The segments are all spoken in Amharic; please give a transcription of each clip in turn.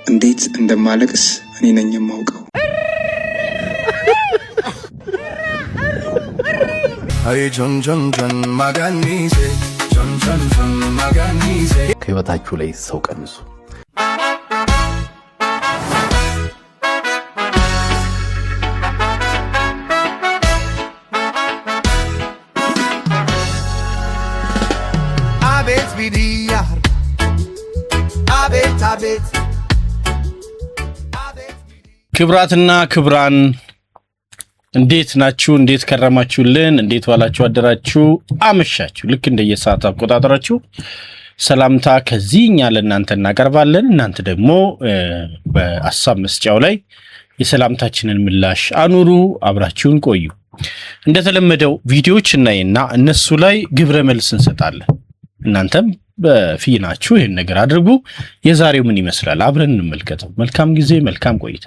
እንዴት እንደማለቅስ እኔ ነኝ የማውቀው። አይ ጆን ጆን ጆን ማጋኒሴ ጆን ጆን ጆን ማጋኒሴ ከህይወታችሁ ላይ ሰው ቀንሱ። አቤት ቢዲያ አቤት አቤት ክብራትና ክብራን እንዴት ናችሁ? እንዴት ከረማችሁልን? እንዴት ዋላችሁ? አደራችሁ? አመሻችሁ? ልክ እንደየሰዓት አቆጣጠራችሁ ሰላምታ ከዚህኛ ለእናንተ እናቀርባለን። እናንተ ደግሞ በሐሳብ መስጫው ላይ የሰላምታችንን ምላሽ አኑሩ። አብራችሁን ቆዩ። እንደተለመደው ቪዲዮዎች እናይና እነሱ ላይ ግብረ መልስ እንሰጣለን። እናንተም በፊናችሁ ይሄን ነገር አድርጉ። የዛሬው ምን ይመስላል አብረን እንመልከተው። መልካም ጊዜ፣ መልካም ቆይታ።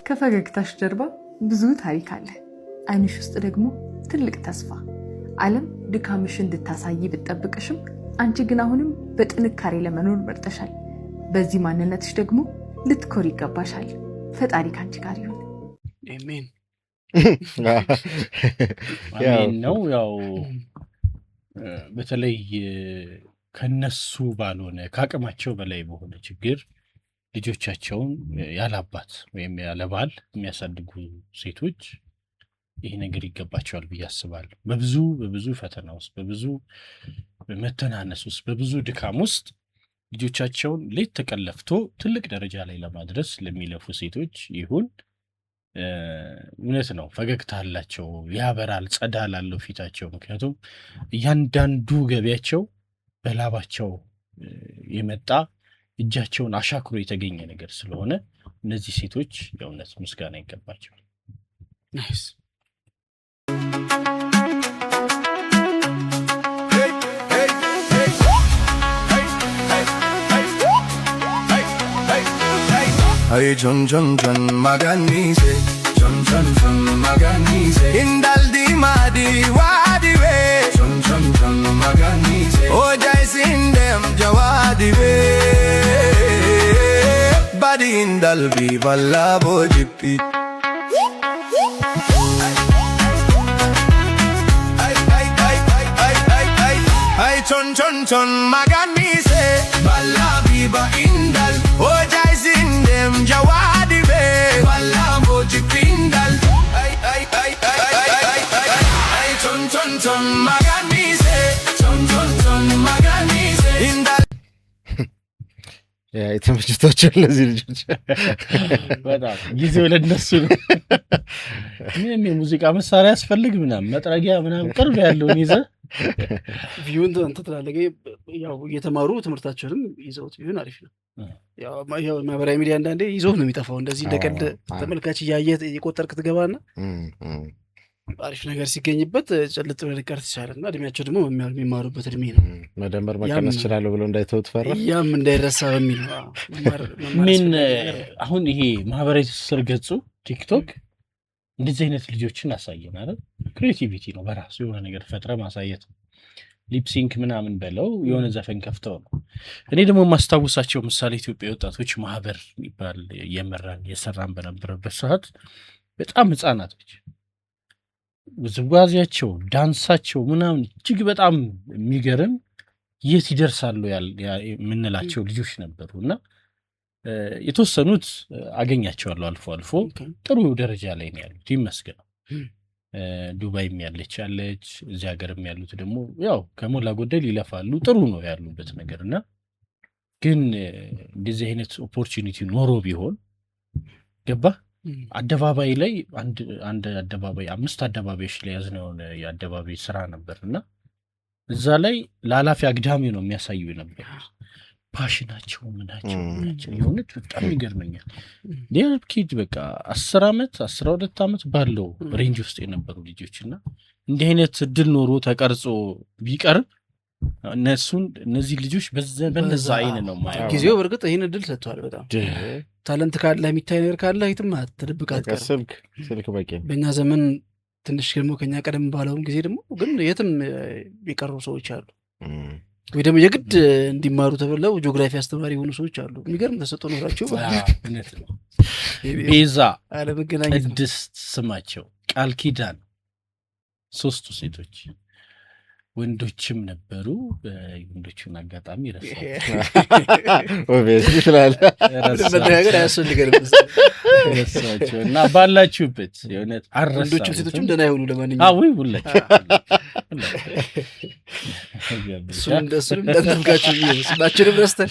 ከፈገግታሽ ጀርባ ብዙ ታሪክ አለ። ዓይንሽ ውስጥ ደግሞ ትልቅ ተስፋ። ዓለም ድካምሽ እንድታሳይ ብትጠብቅሽም አንቺ ግን አሁንም በጥንካሬ ለመኖር መርጠሻል። በዚህ ማንነትሽ ደግሞ ልትኮሪ ይገባሻል። ፈጣሪ ካንቺ ጋር ይሁን። አሜን አሜን ነው። ያው በተለይ ከነሱ ባልሆነ ከአቅማቸው በላይ በሆነ ችግር ልጆቻቸውን ያላባት ወይም ያለባል የሚያሳድጉ ሴቶች ይሄ ነገር ይገባቸዋል ብዬ አስባለሁ። በብዙ ፈተና ውስጥ፣ በብዙ መተናነስ ውስጥ፣ በብዙ ድካም ውስጥ ልጆቻቸውን ሌት ተቀን ለፍቶ ትልቅ ደረጃ ላይ ለማድረስ ለሚለፉ ሴቶች ይሁን እውነት ነው። ፈገግታ አላቸው፣ ያበራል፣ ጸዳል አለው ፊታቸው። ምክንያቱም እያንዳንዱ ገቢያቸው በላባቸው የመጣ እጃቸውን አሻክሮ የተገኘ ነገር ስለሆነ እነዚህ ሴቶች የእውነት ምስጋና ይገባቸዋል። ናይስ አይ ጆን ጆን ጆን ማጋኒሴ ጆን ጆን ጆን ማጋኒሴ ኢንዳልዲ ማዲ ዋዲቤ ጆን ጆን ጆን ማጋኒሴ ኦጃይ ሲንደም ጀዋዲቤ ባዲ ኢንዳልቢ ባላቦ ጂፒ አይ ቾን ቾን ቾን ማጋኒሴ ባላቢ ባኢንዳል ኦጃይ ሲንደም ጀዋዲቤ ባላቦ ጂፒ ኢንዳል አይ አይ አይ አይ አይ ቾን ቾን ቾን ማጋኒሴ ቾን ቾን ቾን ማጋኒሴ ኢንዳል የተመችቷቸው እነዚህ ልጆች በጣም ጊዜው ለነሱ ነው። ምንም የሙዚቃ መሳሪያ ያስፈልግ ምናምን መጥረጊያ ምናምን ቅርብ ያለውን ይዘህ ቪዩን ተተላለገ ያው እየተማሩ ትምህርታቸውንም ይዘውት ቢሆን አሪፍ ነው። ያው ማህበራዊ ሚዲያ አንዳንዴ ይዘው ነው የሚጠፋው። እንደዚህ እንደቀልድ ተመልካች እያየ የቆጠርክ ትገባና አሪፍ ነገር ሲገኝበት ጨልጥ ብለህ ቀርት ይችላልና እድሜያቸው ደግሞ የሚማሩበት እድሜ ነው። መደመር መቀነስ ይችላል ብሎ እንዳይተውት ፈራ ያም እንዳይረሳ በሚል ምን አሁን ይሄ ማህበራዊ ትስስር ገጹ ቲክቶክ እንደዚህ አይነት ልጆችን አሳየን አይደል? ክሬቲቪቲ ነው በራሱ የሆነ ነገር ፈጥረ ማሳየት። ሊፕሲንክ ምናምን በለው የሆነ ዘፈን ከፍተው ነው። እኔ ደግሞ የማስታውሳቸው ምሳሌ ኢትዮጵያ ወጣቶች ማህበር የሚባል የሰራን በነበረበት ሰዓት በጣም ህፃናቶች ውዝዋዜያቸው፣ ዳንሳቸው ምናምን እጅግ በጣም የሚገርም የት ይደርሳሉ የምንላቸው ልጆች ነበሩ እና የተወሰኑት አገኛቸዋለሁ አልፎ አልፎ ጥሩ ደረጃ ላይ ነው ያሉት። ይመስገን። ዱባይም ያለች እዚህ ሀገርም ያሉት ደግሞ ያው ከሞላ ጎደል ይለፋሉ። ጥሩ ነው ያሉበት ነገር እና ግን እንደዚህ አይነት ኦፖርቹኒቲ ኖሮ ቢሆን ገባ አደባባይ ላይ አንድ አደባባይ 5 አደባባዮች ላይ ያዝነው የአደባባይ ስራ ነበርና እዛ ላይ ላላፊ አግዳሚ ነው የሚያሳዩ ነበር። ፓሽናቸው ምናቸው የሆነች በጣም ይገርመኛል። ኪድ በቃ 10 ዓመት 12 ዓመት ባለው ሬንጅ ውስጥ የነበሩ ልጆችና እንዲህ አይነት እድል ኖሮ ተቀርጾ ቢቀርብ እነዚህ ልጆች በነዛ አይን ነው ማለት ጊዜው በርግጥ ይሄን እድል ሰጥቷል። በጣም ታለንት ካለ የሚታይ ነገር ካለ የትም አትደብቃት። ስልክ በቂ በእኛ ዘመን ትንሽ ደግሞ ከኛ ቀደም ባለውም ጊዜ ደግሞ ግን የትም የቀሩ ሰዎች አሉ፣ ወይ ደግሞ የግድ እንዲማሩ ተብለው ጂኦግራፊ አስተማሪ የሆኑ ሰዎች አሉ። የሚገርም ተሰጥኦ ኖራቸው ቤዛ፣ አለመገናኘት፣ ቅድስት ስማቸው፣ ቃል ኪዳን 3 ሴቶች ወንዶችም ነበሩ። ወንዶቹን አጋጣሚ ረሳቸው እና ባላችሁበት የእውነት ወንዶቹም ሴቶችም ደህና ይሆኑ። ለማንኛውም ሁላችሁ እሱንም እንዳትነፍጋችሁ ስማችንም ረስተን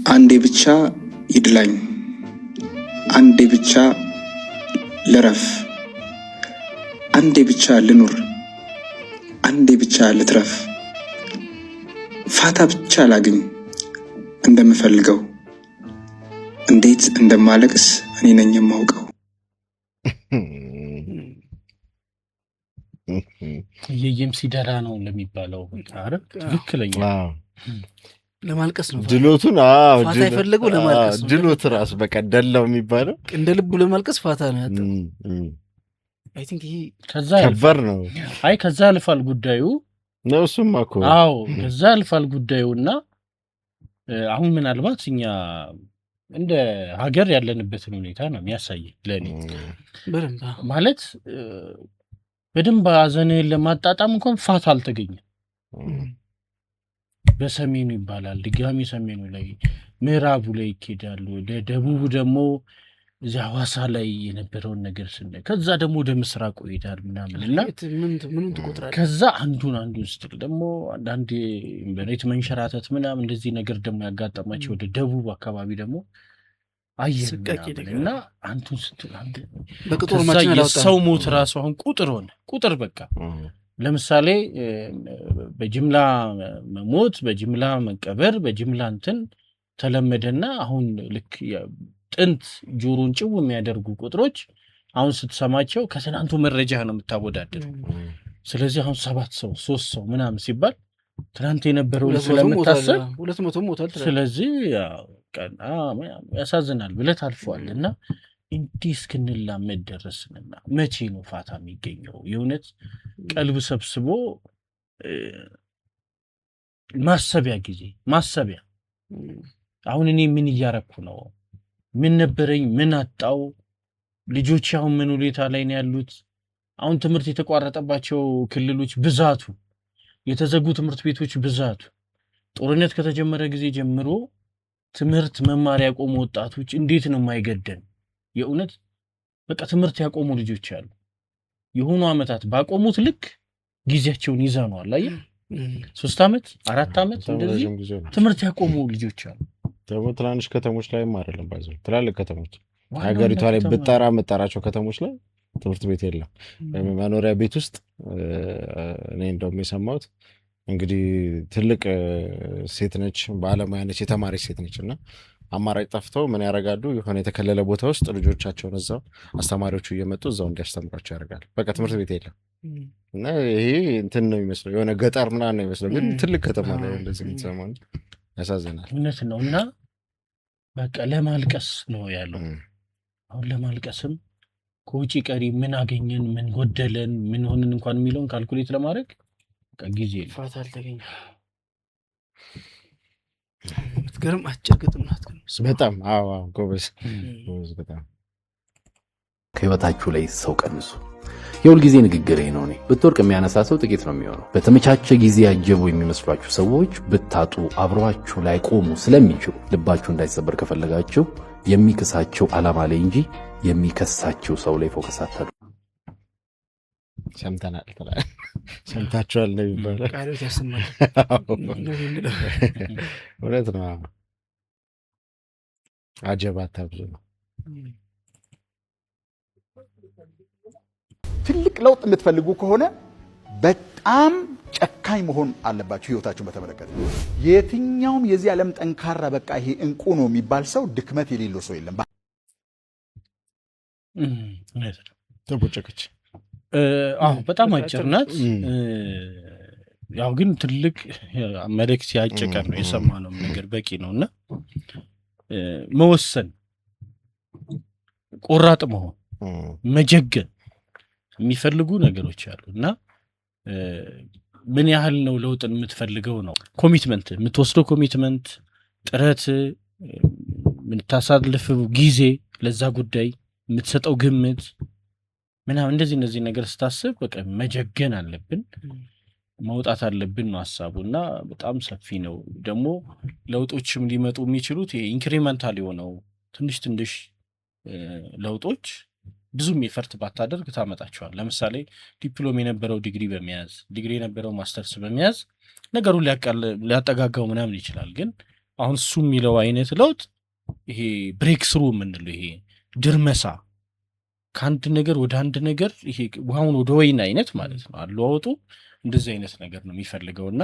አንዴ ብቻ ይድላኝ፣ አንዴ ብቻ ልረፍ፣ አንዴ ብቻ ልኑር፣ አንዴ ብቻ ልትረፍ፣ ፋታ ብቻ ላግኝ እንደምፈልገው፣ እንዴት እንደማለቅስ እኔ ነኝ የማውቀው። የየም ሲደራ ነው ለሚባለው አረ ትክክለኛ ለማልቀስ ነው ድሎቱን። ፋታ የፈለገው ለማልቀስ ነው። ድሎት ራሱ በቃ ደላው የሚባለው እንደ ልቡ ለማልቀስ ፋታ ነው ያጣው። አይ ቲንክ ይሄ ከበር ነው። አይ ከዛ አልፋል ጉዳዩ ነው። እሱማ እኮ ከዛ አልፋል ጉዳዩና አሁን ምናልባት እኛ እንደ ሀገር ያለንበትን ሁኔታ ነው የሚያሳይ ለኔ ማለት በደንብ ሐዘንህን ለማጣጣም እንኳን ፋታ አልተገኘም። በሰሜኑ ይባላል፣ ድጋሚ ሰሜኑ ላይ ምዕራቡ ላይ ይኬዳሉ፣ ደቡቡ ደግሞ እዚያ ሐዋሳ ላይ የነበረውን ነገር ስናይ ከዛ ደግሞ ወደ ምስራቁ ይሄዳል ምናምንና ምንም ትቆጥራለህ። ከዛ አንዱን ስትል ደግሞ አንዳንድ መሬት መንሸራተት ምናምን እንደዚህ ነገር ደግሞ ያጋጠማቸው ወደ ደቡብ አካባቢ ደግሞ አየና አንዱን ስትል አንዱ በቁጥር ማችን የሰው ሞት ራሱ አሁን ቁጥር በቃ ለምሳሌ በጅምላ መሞት፣ በጅምላ መቀበር፣ በጅምላ እንትን ተለመደና አሁን ልክ ጥንት ጆሮን ጭው የሚያደርጉ ቁጥሮች አሁን ስትሰማቸው ከትናንቱ መረጃ ነው የምታወዳደር። ስለዚህ አሁን 7 ሰው 3 ሰው ምናምን ሲባል ትናንት የነበረውን ስለምታሰብ 200 ሞታል። ስለዚህ ያሳዝናል ብለህ ታልፈዋልና እንዲህ እስክንላመድ ደረስንና መቼ ነው ፋታ የሚገኘው? የእውነት ቀልብ ሰብስቦ ማሰቢያ ጊዜ ማሰቢያ። አሁን እኔ ምን እያረኩ ነው? ምን ነበረኝ? ምን አጣው? ልጆች አሁን ምን ሁኔታ ላይ ነው ያሉት? አሁን ትምህርት የተቋረጠባቸው ክልሎች ብዛቱ፣ የተዘጉ ትምህርት ቤቶች ብዛቱ፣ ጦርነት ከተጀመረ ጊዜ ጀምሮ ትምህርት መማር ያቆሙ ወጣቶች እንዴት ነው የማይገደን? የእውነት በቃ ትምህርት ያቆሙ ልጆች አሉ። የሆኑ ዓመታት ባቆሙት ልክ ጊዜያቸውን ይዘነዋል። አየህ 3 ዓመት 4 ዓመት እንደዚህ ትምህርት ያቆሙ ልጆች አሉ። ደግሞ ትናንሽ ከተሞች ላይም አይደለም ባይዘው ትላልቅ ከተሞች ሀገሪቷ ላይ መጣራቸው ከተሞች ላይ ትምህርት ቤት የለም። መኖሪያ ቤት ውስጥ እኔ እንደውም የሰማሁት እንግዲህ ትልቅ ሴት ነች፣ ባለሙያ ነች፣ የተማረች ሴት ነች እና አማራጭ ጠፍተው ምን ያደርጋሉ? የሆነ የተከለለ ቦታ ውስጥ ልጆቻቸውን እዛው አስተማሪዎቹ እየመጡ እዛው እንዲያስተምሯቸው ያደርጋል። በቃ ትምህርት ቤት የለም እና ይሄ እንትን ነው የሚመስለው፣ የሆነ ገጠር ምናምን ነው የሚመስለው፣ ግን ትልቅ ከተማ ላይ እንደዚህ የምትሰማው እንጂ ያሳዝናል። እውነት ነው። እና በቃ ለማልቀስ ነው ያለው። አሁን ለማልቀስም ከውጭ ቀሪ ምን አገኘን፣ ምን ጎደለን፣ ምን ሆንን እንኳን የሚለውን ካልኩሌት ለማድረግ በቃ ጊዜ ፋታ አልተገኘም። ትገርም አጭር ግጥም ናት። በጣም ጎበዝ በጣም። ከህይወታችሁ ላይ ሰው ቀንሱ። የሁል ጊዜ ንግግሬ ነው። እኔ ብትወርቅ የሚያነሳ ሰው ጥቂት ነው የሚሆነው። በተመቻቸ ጊዜ ያጀቡ የሚመስሏችሁ ሰዎች ብታጡ አብሯችሁ ላይ ቆሙ ስለሚችሉ ልባችሁ እንዳይሰበር ከፈለጋችሁ የሚክሳቸው ዓላማ ላይ እንጂ የሚከሳቸው ሰው ላይ ፎከስ አታድርጉ። ሰምተናል ተላል ሰምታችኋል ነው የሚባለው። ቃሎት ያሰማል። እውነት ነው። አጀባት አብዙ ነው። ትልቅ ለውጥ የምትፈልጉ ከሆነ በጣም ጨካኝ መሆን አለባችሁ። ህይወታችሁን በተመለከተ የትኛውም የዚህ ዓለም ጠንካራ በቃ ይሄ እንቁ ነው የሚባል ሰው ድክመት የሌለው ሰው የለም። ተቦጨቀች በጣም አጭር ናት። ያው ግን ትልቅ መልእክት ያጨቀ ነው። የሰማነው ነገር በቂ ነውና መወሰን፣ ቆራጥ መሆን፣ መጀገን የሚፈልጉ ነገሮች አሉና ምን ያህል ነው ለውጥን የምትፈልገው ነው። ኮሚትመንት የምትወስደው ኮሚትመንት፣ ጥረት፣ የምታሳልፈው ጊዜ፣ ለዛ ጉዳይ የምትሰጠው ግምት ምናምን እንደዚህ ነገር ስታስብ በቃ መጀገን አለብን፣ መውጣት አለብን ነው ሐሳቡና በጣም ሰፊ ነው። ደግሞ ለውጦችም ሊመጡ የሚችሉት ኢንክሪመንታል የሆነው ትንሽ ለውጦች ብዙም ኤፈርት ባታደርግ ታመጣቸዋል። ለምሳሌ ዲፕሎም የነበረው ዲግሪ የነበረው ማስተርስ በመያዝ ነገሩን ሊያጠጋጋው ምናምን ይችላል። ግን አሁን እሱ የሚለው አይነት ለውጥ ይሄ ብሬክ ስሩ የምንለው ይሄ ድርመሳ ከአንድ ነገር ወደ አንድ ነገር ይሄ ውሃውን ወደ ወይን አይነት ማለት ነው አለዋወጡ እንደዚህ አይነት ነገር ነው የሚፈልገውና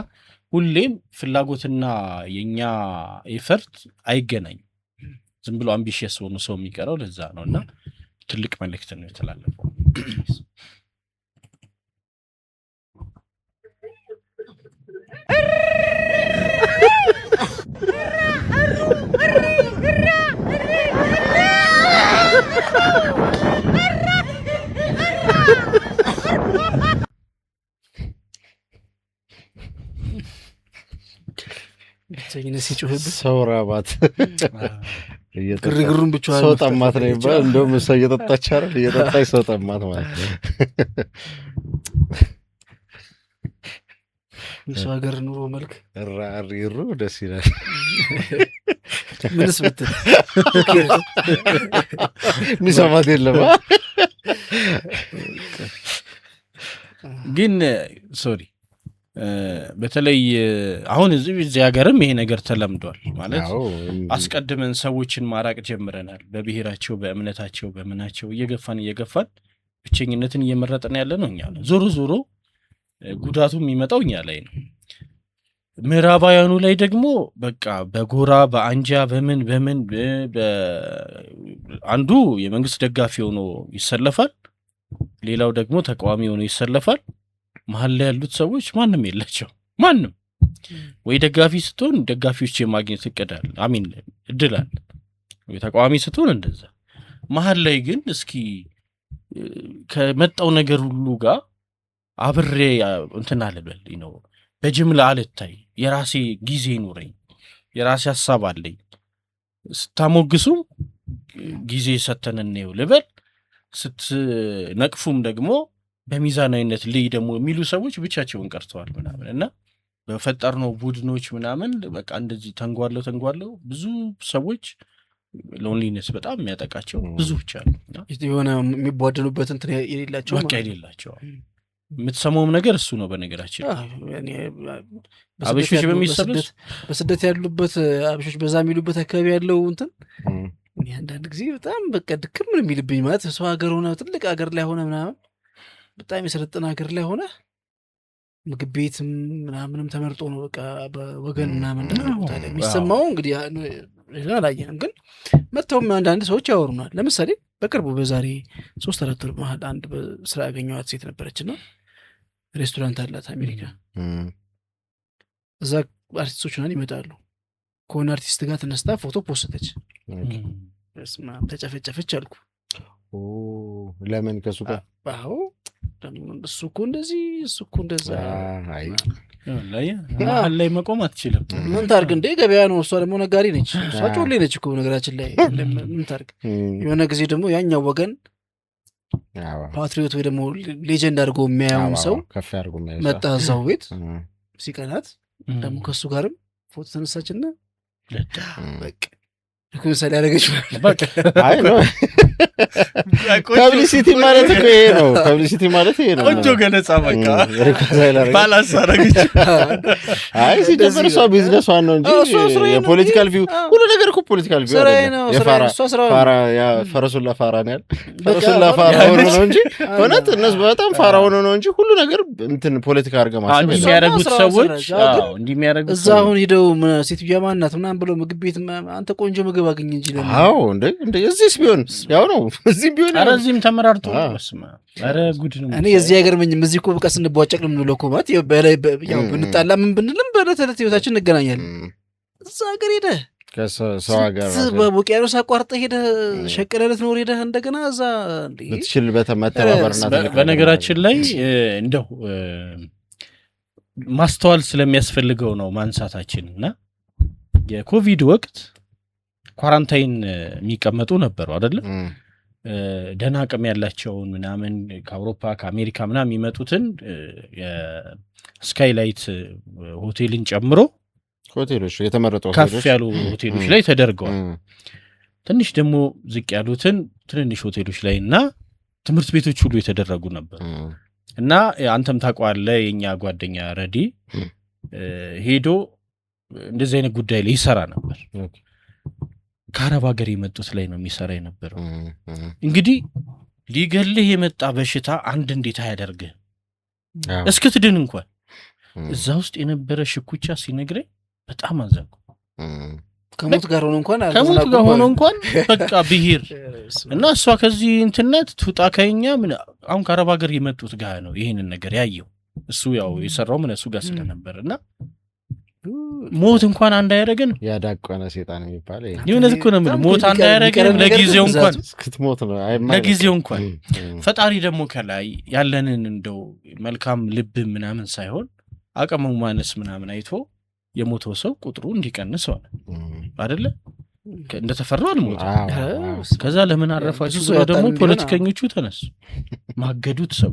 ሁሌም ፍላጎትና የኛ ኤፈርት አይገናኝም። ዝም ብሎ አምቢሽየስ ሆኖ ሰው የሚቀረው ለዛ ነውና ትልቅ መልእክት ነው የተላለፈው። ሰው ራባት ግርግሩን ብቻ ሰው ጠማት ነው ይባል። እንደውም እሷ እየጠጣች አይደል? እየጠጣች ሰው ጠማት ማለት ነው። የሰው ሀገር ኑሮ መልክ ራሪሩ ደስ ይላል። ምንስ ብትል የሚሰማት የለም። ግን ሶሪ በተለይ አሁን እዚህ ሀገርም ይሄ ነገር ተለምዷል ማለት አስቀድመን ሰዎችን ማራቅ ጀምረናል። በብሔራቸው፣ በእምነታቸው፣ በምናቸው እየገፋን ብቸኝነትን እየመረጥን ያለ ነው እኛ ነው። ዞሮ ጉዳቱ የሚመጣው እኛ ላይ ነው። ምዕራባውያኑ ላይ ደግሞ በቃ በጎራ በአንጃ በምን አንዱ የመንግስት ደጋፊ ሆኖ ይሰለፋል፣ ሌላው ደግሞ ተቃዋሚ ሆኖ ይሰለፋል። መሀል ላይ ያሉት ሰዎች ማንም የላቸው። ማንም ወይ ደጋፊ ስትሆን ደጋፊዎች የማግኘት እድል አለ፣ ወይ ተቃዋሚ ስትሆን እንደዛ። መሀል ላይ ግን እስኪ ከመጣው ነገር ሁሉ ጋር አብሬ እንትን አልበል ነው፣ በጅምላ አልታይ፣ የራሴ ጊዜ ኑረኝ፣ የራሴ ሀሳብ አለኝ። ስታሞግሱም ጊዜ ሰተን እንየው ልበል፣ ስትነቅፉም ደግሞ በሚዛናዊነት ልይ ደግሞ የሚሉ ሰዎች ብቻቸውን ቀርተዋል ምናምን እና በፈጠርነው ቡድኖች ምናምን በቃ እንደዚህ ተንጓለው ብዙ ሰዎች ሎንሊነስ በጣም የሚያጠቃቸው ብዙዎች አሉ። የሆነ የሚቧደኑበት እንትን የሌላቸው በቃ የሌላቸው የምትሰማውም ነገር እሱ ነው። በነገራችን አበሾች በስደት ያሉበት አበሾች በዛ የሚሉበት አካባቢ ያለው እንትን አንዳንድ ጊዜ በጣም በቃ ድክም ምን የሚልብኝ ማለት ሰው ሀገር ሆነ ትልቅ ሀገር ላይ ሆነ ምናምን በጣም የሰለጠነ ሀገር ላይ ሆነ ምግብ ቤትም ምናምንም ተመርጦ ነው በቃ በወገን ምናምን የሚሰማው። እንግዲህ አላየንም፣ ግን መጥተውም አንዳንድ ሰዎች ያወሩናል። ለምሳሌ በቅርቡ በዛሬ 3-4 ወር መሀል አንድ በስራ ያገኘኋት ሴት ነበረችና ሬስቶራንት አላት አሜሪካ። እዛ አርቲስቶች ምናምን ይመጣሉ። ከሆነ አርቲስት ጋር ተነስታ ፎቶ ፖስተች፣ ተጨፈጨፈች አልኩ። ለምን ከሱ ጋር እሱ እኮ እንደዚህ እሱ እኮ እንደዛ መሀል ላይ መቆም አትችልም። ምን ታርግ እንዴ? ገበያ ነው። እሷ ደግሞ ነጋዴ ነች። እሷ ጮሌ ነች እኮ ነገራችን ላይ። ምን ታርግ? የሆነ ጊዜ ደግሞ ያኛው ወገን ፓትሪዮት ወይ ደግሞ ሌጀንድ አድርጎ የሚያየውን ሰው መጣ እዛው ቤት ሲቀናት ደግሞ ከእሱ ጋርም ፎቶ ተነሳችና በቃ ምሳሌ ያደረገች ፐብሊሲቲ ማለት እኮ ይሄ ነው። ፐብሊሲቲ ማለት ይሄ ነው። ቆንጆ ገለጻ በቃ ባላንስ አደረገች። አይ ሲጀምር እሷ ቢዝነሷን ነው እንጂ የፖለቲካል ቪው ሁሉ ነገር እኮ ፖለቲካል ቪው ፈረሱላ ፋራ ነው ያለ ፈረሱላ ፋራ ሆኖ ነው እንጂ እውነት እነሱ በጣም ፋራ ሆኖ ነው እንጂ ሁሉ ነገር እንትን ፖለቲካ አድርገህ ማሰብ የሚያደርጉት ሰዎች እንዲህ የሚያደርጉት እዛ አሁን ሄደው ሴትዮዋ ማናት ምናምን ብለው ምግብ ቤት አንተ ቆንጆ ምግብ አገኘ እንጂ እንደ እዚህስ ቢሆን ያው ነው እዚህም ቢሆን ኧረ እዚህም ተመራርጦ በስመ አብ ኧረ ጉድ ነው። እኔ የዚህ ሀገር ምንም እዚህ እኮ በቃ ስንቧጨቅ ነው የምንውለው እኮ ማለት ያው ብንጣላ ምን ብንልም በዕለት ተዕለት ህይወታችን እንገናኛለን። እዛ ሀገር ሄደህ ከሰው ሀገር በውቅያኖስ አቋርጠህ ሄደህ ሸቅለህ ልትኖር ሄደህ እንደገና እዛ ብትችል መተባበርና በነገራችን ላይ እንደው ማስተዋል ስለሚያስፈልገው ነው ማንሳታችን እና የኮቪድ ወቅት ኳራንታይን የሚቀመጡ ነበሩ አይደለ? ደህና አቅም ያላቸውን ምናምን ከአውሮፓ ከአሜሪካ ምናምን የሚመጡትን የስካይላይት ሆቴልን ጨምሮ ሆቴሎች የተመረጡ ከፍ ያሉ ሆቴሎች ላይ ተደርገዋል። ትንሽ ደግሞ ዝቅ ያሉትን ትንንሽ ሆቴሎች ላይ እና ትምህርት ቤቶች ሁሉ የተደረጉ ነበር እና አንተም ታውቀዋለህ የኛ ጓደኛ ረዲ ሄዶ እንደዚህ አይነት ጉዳይ ላይ ይሰራ ነበር። ከአረብ ሀገር የመጡት ላይ ነው የሚሰራ የነበረው። እንግዲህ ሊገልህ የመጣ በሽታ አንድ እንዴት አያደርግህ እስክትድን እንኳን እዛ ውስጥ የነበረ ሽኩቻ ሲነግረኝ በጣም አዘንኩ። ከሞት ጋር ሆኖ እንኳን በቃ ብሄር እና እሷ ከዚህ እንትነት ትውጣ ከኛ ምን አሁን ከአረብ ሀገር የመጡት ጋር ነው ይሄንን ነገር ያየው። እሱ ያው የሰራው ምን እሱ ጋር ስለነበር እና ሞት እንኳን አንዳያረገን ያዳቆነ ሰይጣን የሚባል ይሁንስ እኮ ነው ሞት አንዳያረገን ለጊዜው እንኳን እስክትሞት ነው ለጊዜው እንኳን ፈጣሪ ደግሞ ከላይ ያለንን እንደው መልካም ልብ ምናምን ሳይሆን አቅሙ ማነስ ምናምን አይቶ የሞተው ሰው ቁጥሩ እንዲቀንስ ሆነ አይደለ? እንደተፈራው አልሞት። ከዛ ለምን አረፋችሁ ብለው ደግሞ ፖለቲከኞቹ ተነሱ ማገዱት። ሰው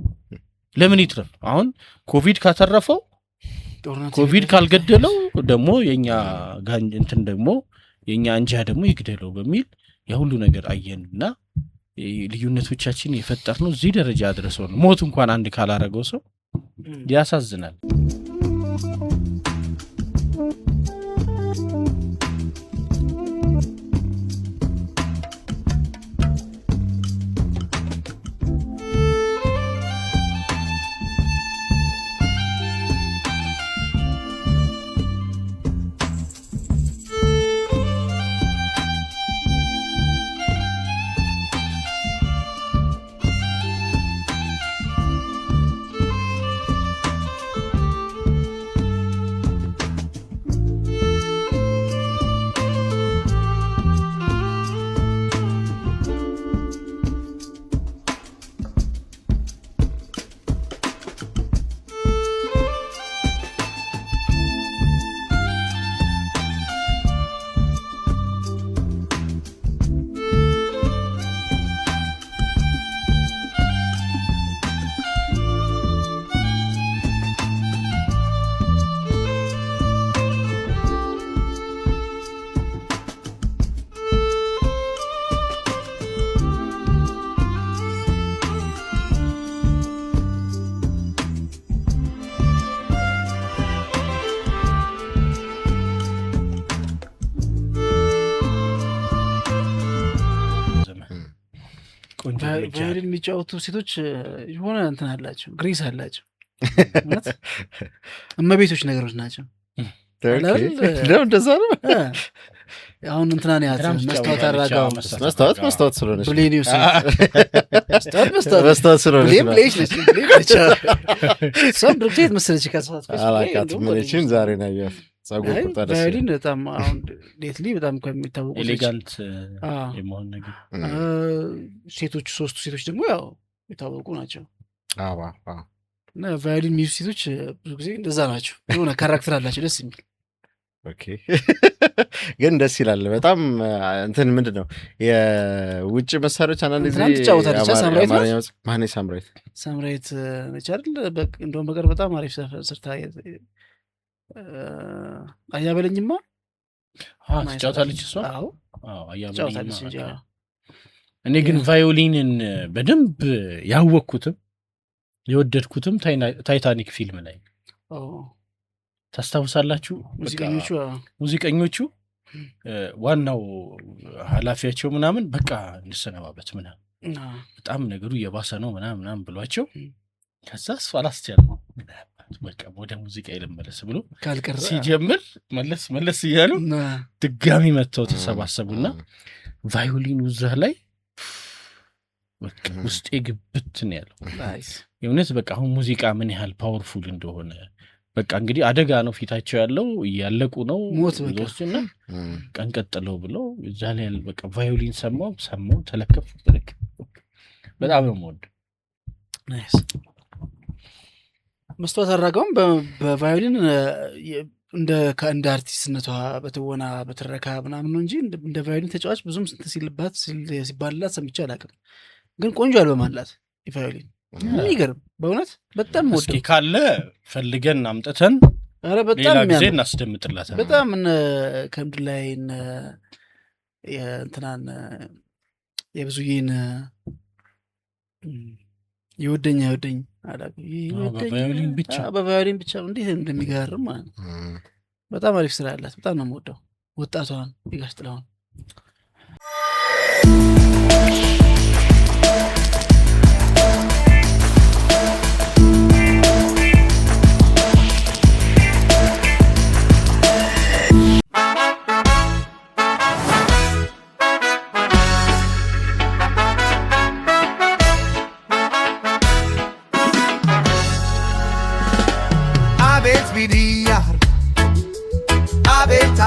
ለምን ይትረፍ? አሁን ኮቪድ ካተረፈው ኮቪድ ካልገደለው ደግሞ የኛ ጋን እንትን ደግሞ የኛ አንጃ ደግሞ ይግደለው በሚል የሁሉ ነገር አየንና ልዩነቶቻችን የፈጠርነው እዚህ ደረጃ አድርሰው ነው። ሞት እንኳን አንድ ካላረገው ሰው ያሳዝናል። ቫዮሊን የሚጫወቱ ሴቶች የሆነ እንትን አላቸው፣ ግሬስ አላቸው። እመቤቶች ነገሮች ናቸው። እንደዛ ነው። አሁን እንትና ነው ያት መስታወት አራጋው መስታወት ስለሆነች ብሌኒውስ መስታወት ስለሆነች ብሌሽ ነች ብሌሽ ሰም ድርጅት መሰለች ከሰዓት አላቃት ምንችን ዛሬ ነው ያየሁት። ጸጉር ቁጣ ደስ ቫዮሊን በጣም አሁን ሌትሊ በጣም ከሚታወቁ ኤሌጋንት የመሆን ነገር ሴቶች ሶስቱ ሴቶች ደግሞ ያው የታወቁ ናቸው። አዎ እና ቫዮሊን ሚውዚክ ሴቶች ብዙ ጊዜ እንደዛ ናቸው። የሆነ ካራክተር አላቸው ደስ የሚል። ኦኬ ግን ደስ ይላል በጣም እንትን ምንድነው የውጭ መሳሪያዎች አንዳንድ ጊዜ ትጫወታለች። ሳምራይት ነች አይደል? እንደውም በቀር በጣም አሪፍ ሰርታ አያበለኝማ ትጫወታለች እሷ። አዎ ትጫወታለች እንጂ እኔ ግን ቫዮሊንን በደንብ ያወቅኩትም የወደድኩትም ታይታኒክ ፊልም ላይ ታስታውሳላችሁ? ሙዚቀኞቹ ዋናው ኃላፊያቸው ምናምን በቃ እንሰነባበት ምናምን በጣም ነገሩ እየባሰ ነው ምናምን ብሏቸው ከዛ እሱ አላስቻለም በቃ ወደ ሙዚቃ ይልመለስ ብሎ ሲጀምር መለስ እያሉ ድጋሚ መጥተው ተሰባሰቡና ቫዮሊኑ እዛ ላይ በቃ ውስጤ ግብት ነው ያለው የእውነት በቃ አሁን ሙዚቃ ምን ያህል ፓወርፉል እንደሆነ በቃ እንግዲህ አደጋ ነው ፊታቸው ያለው እያለቁ ነው ሞት ወስና ቀን ቀጥለው ብለው እዛ ላይ በቃ ቫዮሊን ሰማው ተለከፉ በጣም ነው የምወደው ናይስ መስታወት አራጋውም በቫዮሊን እንደ አርቲስትነቷ በትወና በትረካ ምናምን ነው እንጂ እንደ ቫዮሊን ተጫዋች ብዙም ሲባልላት ሰምቼ አላውቅም ግን ቆንጆ አልበም አላት የቫዮሊን የሚገርም በእውነት በጣም ወደ ካለ ፈልገን አምጥተን በጣም ጊዜ እናስደምጥላታለን በጣም ከምድር ላይ እንትናን የብዙዬን ይወደኝ በቫዮሊን ብቻ እንዴት እንደሚገርም ማለት ነው በጣም አሪፍ ስራ ያላት በጣም ነው የምወደው ወጣቷን ይጋሽ ጥላሁን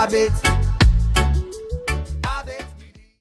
Abet